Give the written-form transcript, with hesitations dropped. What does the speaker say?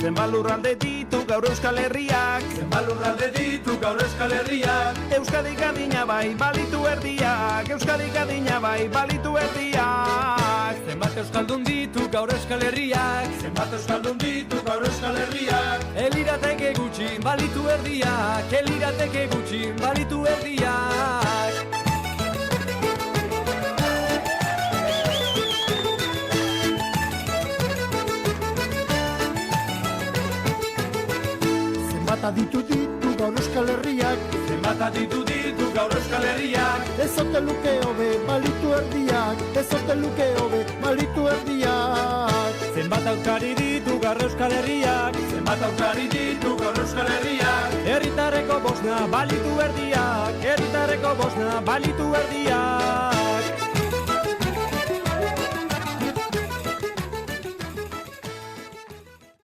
Zenbat lurralde ditu gaur Euskal Herriak, zenbat lurralde ditu gaur Euskal Herriak. Euskadik adina bai balitu erdiak, Euskadik adina bai balitu erdiak. Zenbat euskaldun ditu gaur Euskal Herriak, Zenbat euskaldun ditu gaur Euskal Herriak. elirateke gutxi balitu erdiak, elirateke gutxi balitu erdiak. Zenbat aditu ditu gaur Euskal Herriak, Zenbat aditu ditu gaur Euskal Herriak. ez ote luke hobe balitu erdiak, ez ote luke hobe balitu erdiak. Zenbat aurkari ditu gaur Euskal Herriak, Zenbat aurkari ditu gaur Euskal Herriak. herritarreko bosna balitu erdiak, herritarreko bosna balitu erdiak.